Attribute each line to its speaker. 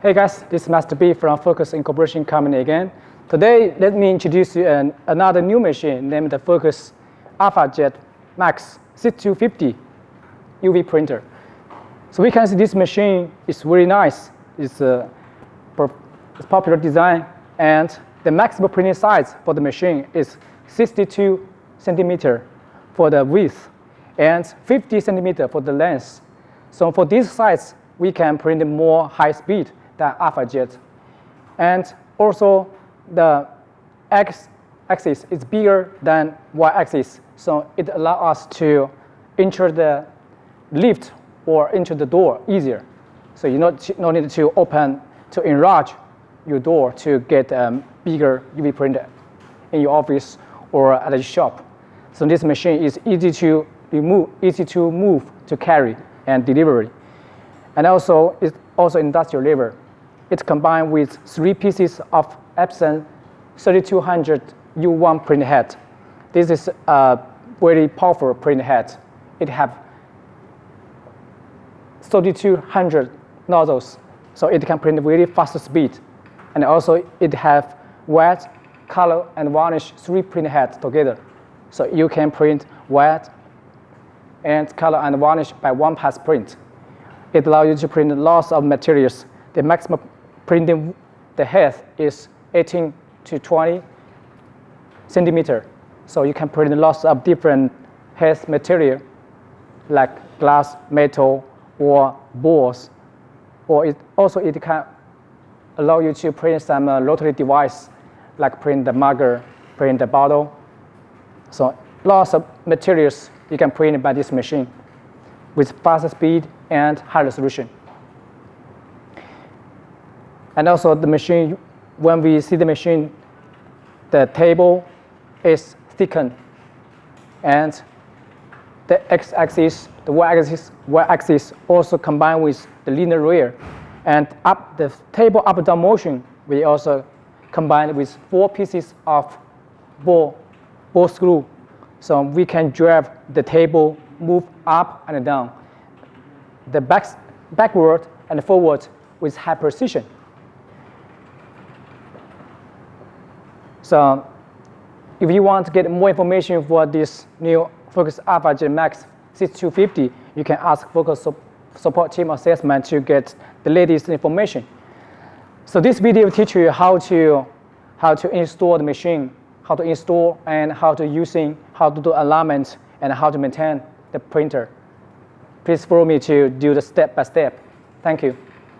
Speaker 1: Hey guys, this is Master B from Focus Incorporation Company again. Today, let me introduce you another new machine named the Focus AlphaJet Max 6250 UV printer. So we can see this machine is very nice. It's a popular design, and the maximum printing size for the machine is 62 centimeter for the width and 50 centimeter for the length. So for this size, we can print more high speed than AlphaJet. And also the x-axis is bigger than y-axis, so it allows us to enter the lift or enter the door easier. So you no need to enlarge your door to get a bigger UV printer in your office or at a shop. So this machine is easy to remove, easy to move, to carry and delivery. And also, it's also industrial labor. It's combined with 3 pieces of Epson 3200 U1 print head. This is a very powerful print head. It has 3200 nozzles, so it can print very fast speed. And also, it has wet, color, and varnish 3 print heads together. So you can print wet and color and varnish by one pass print. It allows you to print lots of materials. The maximum printing the head is 18 to 20 centimeter. So you can print lots of different head material like glass, metal, or boards. Or it can allow you to print some rotary device like print the mugger, print the bottle. So lots of materials you can print by this machine with fast speed and high resolution. And also the machine, when we see the machine, the table is thickened, and the x-axis, the y-axis also combined with the linear rear. And the table up-down motion, we also combined with 4 pieces of ball screw. So we can drive the table, move up and down, the backward and forward with high precision. So if you want to get more information for this new Focus AlphaJet Max 6250, you can ask Focus support team or salesman to get the latest information. So this video will teach you how to install the machine, how to install and how to do alignment and how to maintain the printer. Please follow me to do the step by step. Thank you.